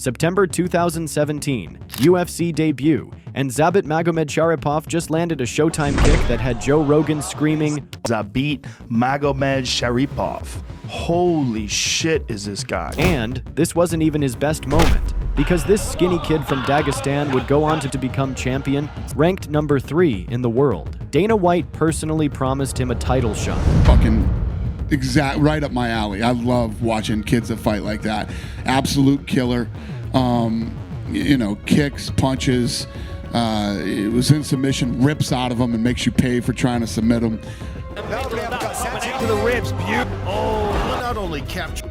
September 2017, UFC debut, and Zabit Magomedsharipov just landed a Showtime kick that had Joe Rogan screaming, Zabit Magomedsharipov. Holy shit is this guy. And this wasn't even his best moment, because this skinny kid from Dagestan would go on to become champion, ranked number 3 in the world. Dana White personally promised him a title shot. Fucking right up my alley. I love watching kids that fight like that. Absolute killer. You know, kicks, punches. It was in submission, rips out of him and makes you pay for trying to submit him. To the ribs. Oh, not only captured.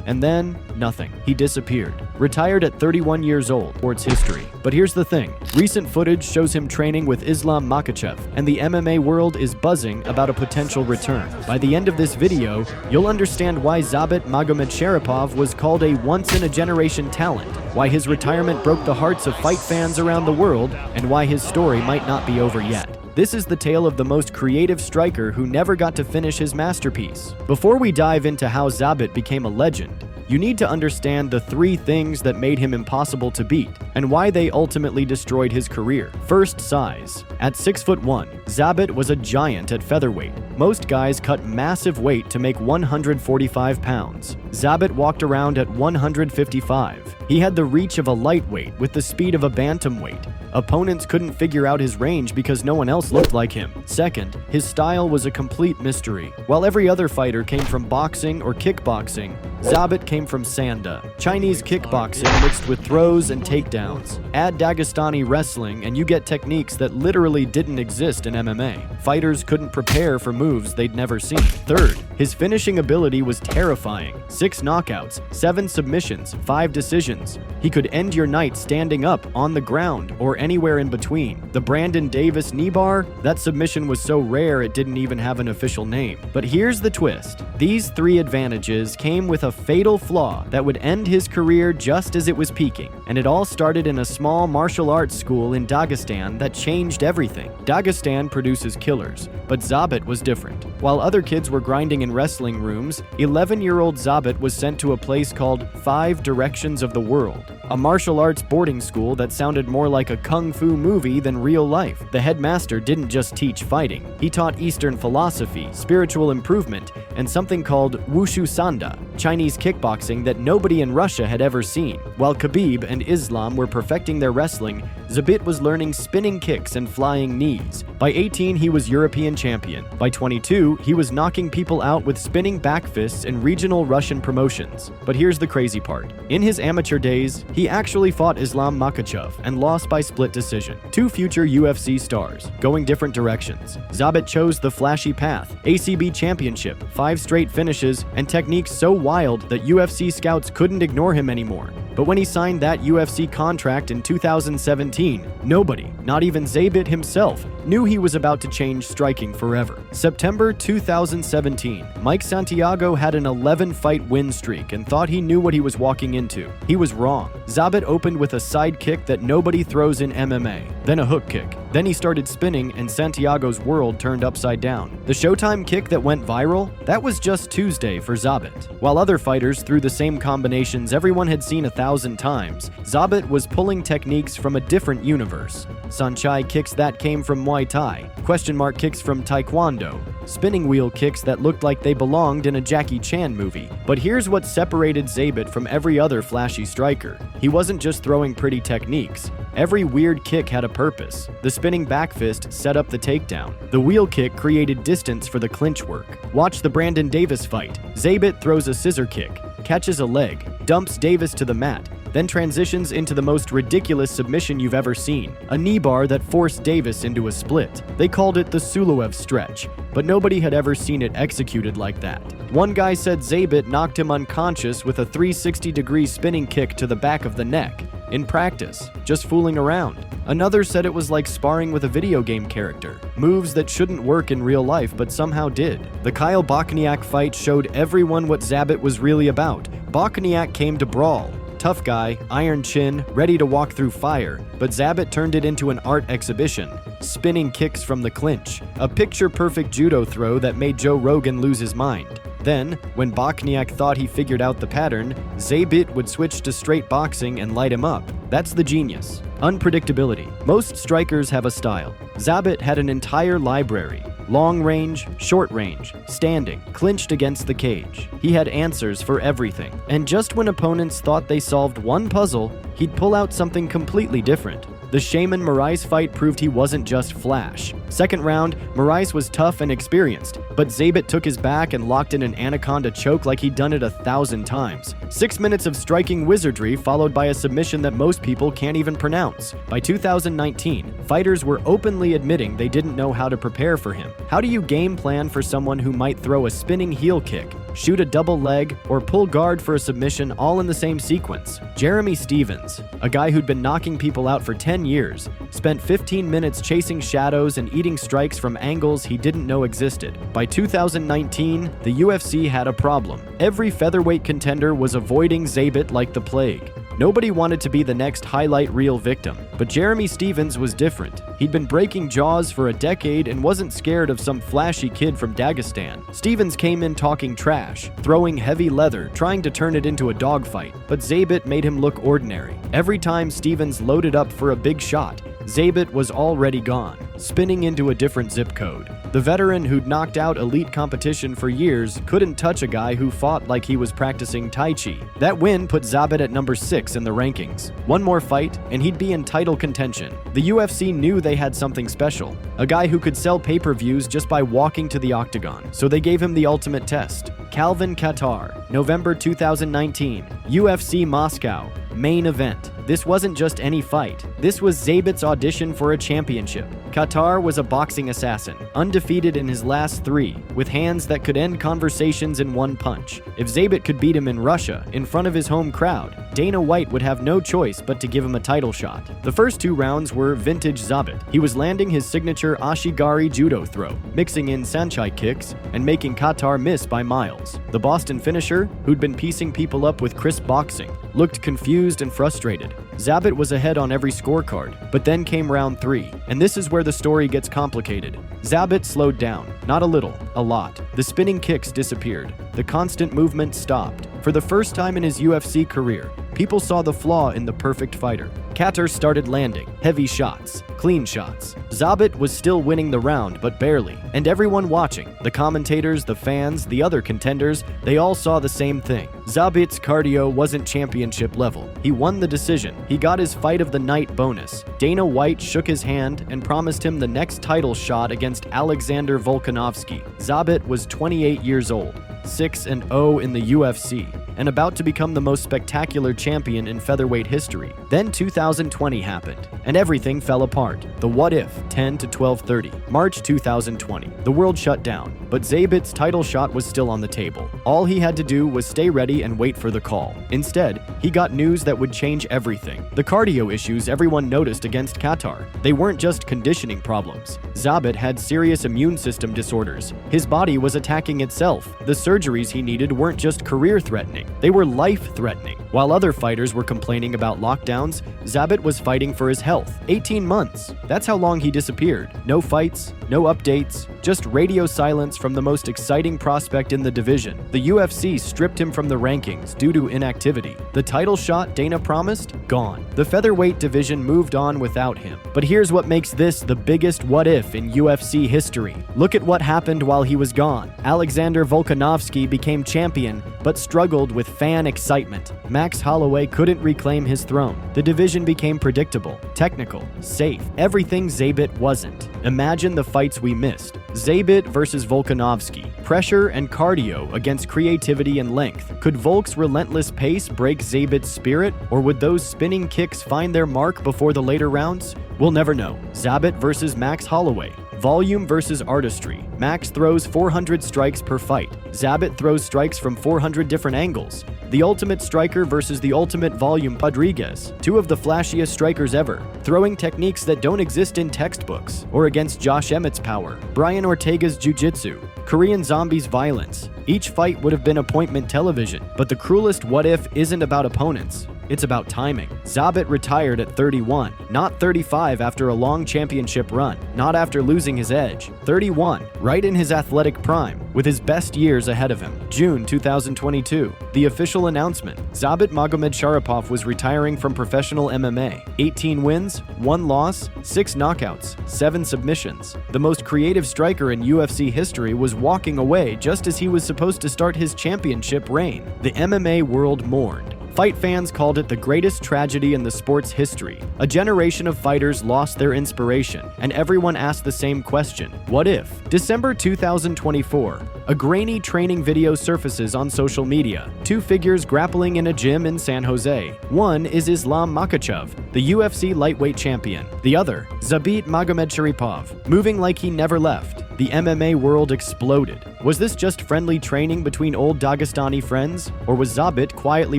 And then, nothing. He disappeared. Retired at 31 years old. Sports history. But here's the thing. Recent footage shows him training with Islam Makhachev, and the MMA world is buzzing about a potential return. By the end of this video, you'll understand why Zabit Magomedsharipov was called a once-in-a-generation talent, why his retirement broke the hearts of fight fans around the world, and why his story might not be over yet. This is the tale of the most creative striker who never got to finish his masterpiece. Before we dive into how Zabit became a legend, you need to understand the 3 things that made him impossible to beat, and why they ultimately destroyed his career. First, size. At 6'1", Zabit was a giant at featherweight. Most guys cut massive weight to make 145 pounds. Zabit walked around at 155. He had the reach of a lightweight with the speed of a bantamweight. Opponents couldn't figure out his range because no one else looked like him. Second, his style was a complete mystery. While every other fighter came from boxing or kickboxing, Zabit came from Sanda, Chinese kickboxing mixed with throws and takedowns. Add Dagestani wrestling and you get techniques that literally didn't exist in MMA. Fighters couldn't prepare for moves they'd never seen. Third, his finishing ability was terrifying. 6 knockouts, 7 submissions, 5 decisions. He could end your night standing up, on the ground, or anywhere in between. The Brandon Davis knee bar? That submission was so rare it didn't even have an official name. But here's the twist. These 3 advantages came with a fatal flaw that would end his career just as it was peaking. And it all started in a small martial arts school in Dagestan that changed everything. Dagestan produces killers, but Zabit was different. While other kids were grinding in wrestling rooms, 11-year-old Zabit was sent to a place called 5 Directions of the World, a martial arts boarding school that sounded more like a kung fu movie than real life. The headmaster didn't just teach fighting. He taught Eastern philosophy, spiritual improvement, and something called Wushu Sanda, Chinese kickboxing that nobody in Russia had ever seen. While Khabib and Islam were perfecting their wrestling, Zabit was learning spinning kicks and flying knees. By 18, he was European champion. By 22, he was knocking people out with spinning back fists in regional Russian promotions. But here's the crazy part. In his amateur days, he actually fought Islam Makhachev and lost by split decision. 2 future UFC stars, going different directions. Zabit chose the flashy path, ACB championship, 5 straight finishes, and techniques so wild that UFC scouts couldn't ignore him anymore. But when he signed that UFC contract in 2017, nobody, not even Zabit himself, knew he was about to change striking forever. September 2017, Mike Santiago had an 11-fight win streak and thought he knew what he was walking into. He was wrong. Zabit opened with a side kick that nobody throws in MMA, then a hook kick. Then he started spinning and Santiago's world turned upside down. The Showtime kick that went viral? That was just Tuesday for Zabit. While other fighters threw the same combinations everyone had seen 1,000 times, Zabit was pulling techniques from a different universe. Sunchai kicks that came from Muay Thai, question mark kicks from Taekwondo, spinning wheel kicks that looked like they belonged in a Jackie Chan movie. But here's what separated Zabit from every other flashy striker. He wasn't just throwing pretty techniques. Every weird kick had a purpose. The spinning back fist set up the takedown. The wheel kick created distance for the clinch work. Watch the Brandon Davis fight. Zabit throws a scissor kick, catches a leg, dumps Davis to the mat, then transitions into the most ridiculous submission you've ever seen, a knee bar that forced Davis into a split. They called it the Suluev stretch, but nobody had ever seen it executed like that. One guy said Zabit knocked him unconscious with a 360-degree spinning kick to the back of the neck. In practice, just fooling around. Another said it was like sparring with a video game character, moves that shouldn't work in real life but somehow did. The Kyle Bochniak fight showed everyone what Zabit was really about. Bochniak came to brawl. Tough guy, iron chin, ready to walk through fire, but Zabit turned it into an art exhibition. Spinning kicks from the clinch, a picture-perfect judo throw that made Joe Rogan lose his mind. Then, when Bochniak thought he figured out the pattern, Zabit would switch to straight boxing and light him up. That's the genius. Unpredictability. Most strikers have a style. Zabit had an entire library. Long range, short range, standing, clinched against the cage. He had answers for everything. And just when opponents thought they solved one puzzle, he'd pull out something completely different. The Shaman Moraes fight proved he wasn't just flash. Second round, Moraes was tough and experienced, but Zabit took his back and locked in an anaconda choke like he'd done it 1,000 times. 6 minutes of striking wizardry followed by a submission that most people can't even pronounce. By 2019, fighters were openly admitting they didn't know how to prepare for him. How do you game plan for someone who might throw a spinning heel kick, shoot a double leg, or pull guard for a submission all in the same sequence? Jeremy Stephens, a guy who'd been knocking people out for 10 years, spent 15 minutes chasing shadows and eating strikes from angles he didn't know existed. By 2019, the UFC had a problem. Every featherweight contender was avoiding Zabit like the plague. Nobody wanted to be the next highlight reel victim, but Jeremy Stephens was different. He'd been breaking jaws for a decade and wasn't scared of some flashy kid from Dagestan. Stephens came in talking trash, throwing heavy leather, trying to turn it into a dogfight, but Zabit made him look ordinary. Every time Stephens loaded up for a big shot, Zabit was already gone, spinning into a different zip code. The veteran who'd knocked out elite competition for years couldn't touch a guy who fought like he was practicing Tai Chi. That win put Zabit at number 6 in the rankings. One more fight, and he'd be in title contention. The UFC knew they had something special, a guy who could sell pay-per-views just by walking to the Octagon, so they gave him the ultimate test. Calvin Kattar, November 2019, UFC Moscow, main event. This wasn't just any fight. This was Zabit's audition for a championship. Kattar was a boxing assassin, undefeated in his last 3, with hands that could end conversations in one punch. If Zabit could beat him in Russia, in front of his home crowd, Dana White would have no choice but to give him a title shot. The first 2 rounds were vintage Zabit. He was landing his signature Ashigari judo throw, mixing in Sanchai kicks, and making Kattar miss by miles. The Boston finisher, who'd been piecing people up with crisp boxing, looked confused and frustrated. Zabit was ahead on every scorecard, but then came round 3, and this is where the story gets complicated. Zabit slowed down, not a little, a lot. The spinning kicks disappeared. The constant movement stopped. For the first time in his UFC career, people saw the flaw in the perfect fighter. Kattar started landing heavy shots, clean shots. Zabit was still winning the round, but barely. And everyone watching, the commentators, the fans, the other contenders, they all saw the same thing. Zabit's cardio wasn't championship level. He won the decision. He got his fight of the night bonus. Dana White shook his hand and promised him the next title shot against Alexander Volkanovski. Zabit was 28 years old, 6-0 in the UFC, and about to become the most spectacular champion in featherweight history. Then 2020 happened, and everything fell apart. The what if, 10 to 12:30, March 2020. The world shut down, but Zabit's title shot was still on the table. All he had to do was stay ready and wait for the call. Instead, he got news that would change everything. The cardio issues everyone noticed against Kattar. They weren't just conditioning problems. Zabit had serious immune system disorders. His body was attacking itself. The surgeries he needed weren't just career-threatening. They were life-threatening. While other fighters were complaining about lockdowns, Zabit was fighting for his health. 18 months. That's how long he disappeared. No fights, no updates, just radio silence from the most exciting prospect in the division. The UFC stripped him from the rankings due to inactivity. The title shot Dana promised? Gone. The featherweight division moved on without him. But here's what makes this the biggest what-if in UFC history. Look at what happened while he was gone. Alexander Volkanovski became champion, but struggled with fan excitement. Max Holloway couldn't reclaim his throne. The division became predictable, technical, safe. Everything Zabit wasn't. Imagine the fights we missed. Zabit versus Volkanovski. Pressure and cardio against creativity and length. Could Volk's relentless pace break Zabit's spirit, or would those spinning kicks find their mark before the later rounds? We'll never know. Zabit versus Max Holloway. Volume versus artistry. Max throws 400 strikes per fight. Zabit throws strikes from 400 different angles. The ultimate striker versus the ultimate volume Rodriguez. 2 of the flashiest strikers ever, throwing techniques that don't exist in textbooks. Or against Josh Emmett's power, Brian Ortega's jiu-jitsu, Korean Zombie's violence. Each fight would have been appointment television, but the cruelest what if isn't about opponents. It's about timing. Zabit retired at 31, not 35 after a long championship run, not after losing his edge. 31, right in his athletic prime, with his best years ahead of him. June 2022, the official announcement: Zabit Magomedsharipov was retiring from professional MMA. 18 wins, 1 loss, 6 knockouts, 7 submissions. The most creative striker in UFC history was walking away just as he was supposed to start his championship reign. The MMA world mourned. Fight fans called it the greatest tragedy in the sport's history. A generation of fighters lost their inspiration, and everyone asked the same question: what if? December 2024, a grainy training video surfaces on social media. 2 figures grappling in a gym in San Jose. One is Islam Makhachev, the UFC lightweight champion. The other, Zabit Magomedsharipov, moving like he never left. The MMA world exploded. Was this just friendly training between old Dagestani friends? Or was Zabit quietly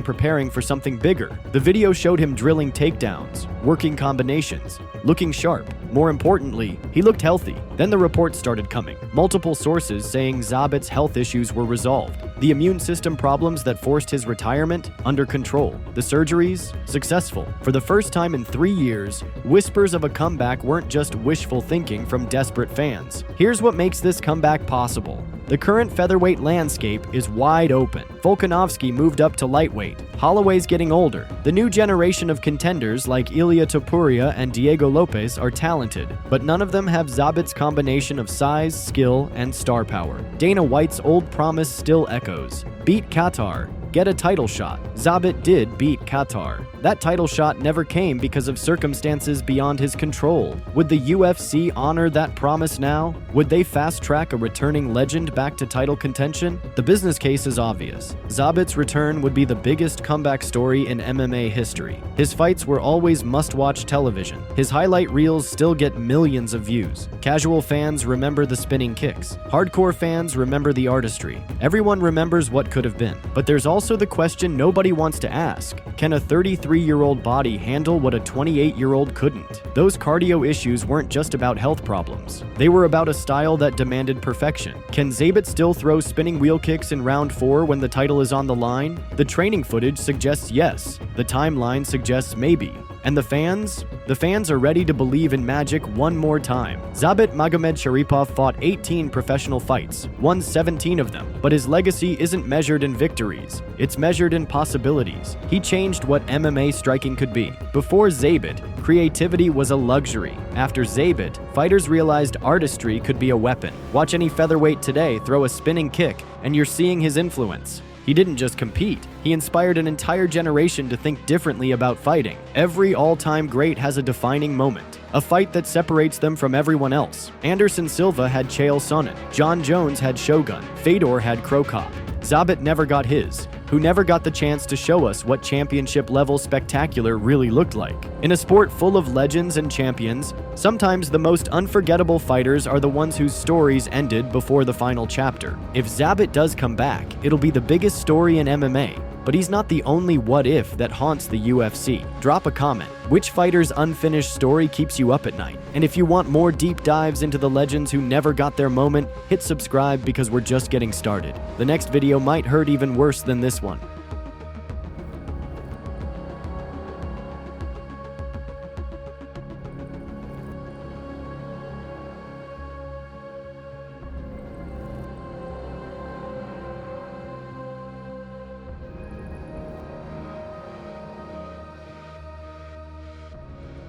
preparing for something bigger? The video showed him drilling takedowns, working combinations, looking sharp. More importantly, he looked healthy. Then the reports started coming. Multiple sources saying Zabit's health issues were resolved. The immune system problems that forced his retirement under control. The surgeries successful. For the first time in 3 years, whispers of a comeback weren't just wishful thinking from desperate fans. Here's what makes this comeback possible. The current featherweight landscape is wide open. Volkanovski moved up to lightweight. Holloway's getting older. The new generation of contenders like Ilia Topuria and Diego Lopez are talented, but none of them have Zabit's combination of size, skill, and star power. Dana White's old promise still echoes: beat Kattar, get a title shot. Zabit did beat Kattar. That title shot never came because of circumstances beyond his control. Would the UFC honor that promise now? Would they fast-track a returning legend back to title contention? The business case is obvious. Zabit's return would be the biggest comeback story in MMA history. His fights were always must-watch television. His highlight reels still get millions of views. Casual fans remember the spinning kicks. Hardcore fans remember the artistry. Everyone remembers what could have been. But there's also the question nobody wants to ask: can a 33-year-old body handle what a 28-year-old couldn't? Those cardio issues weren't just about health problems. They were about a style that demanded perfection. Can Zabit still throw spinning wheel kicks in round 4 when the title is on the line? The training footage suggests yes. The timeline suggests maybe. And the fans? The fans are ready to believe in magic one more time. Zabit Magomedsharipov fought 18 professional fights, won 17 of them, but his legacy isn't measured in victories. It's measured in possibilities. He changed what MMA striking could be. Before Zabit, creativity was a luxury. After Zabit, fighters realized artistry could be a weapon. Watch any featherweight today throw a spinning kick, and you're seeing his influence. He didn't just compete, he inspired an entire generation to think differently about fighting. Every all-time great has a defining moment, a fight that separates them from everyone else. Anderson Silva had Chael Sonnen, John Jones had Shogun, Fedor had Cro Cop. Zabit never got his, who never got the chance to show us what championship-level spectacular really looked like. In a sport full of legends and champions, sometimes the most unforgettable fighters are the ones whose stories ended before the final chapter. If Zabit does come back, it'll be the biggest story in MMA. But he's not the only what-if that haunts the UFC. Drop a comment. Which fighter's unfinished story keeps you up at night? And if you want more deep dives into the legends who never got their moment, hit subscribe because we're just getting started. The next video might hurt even worse than this one.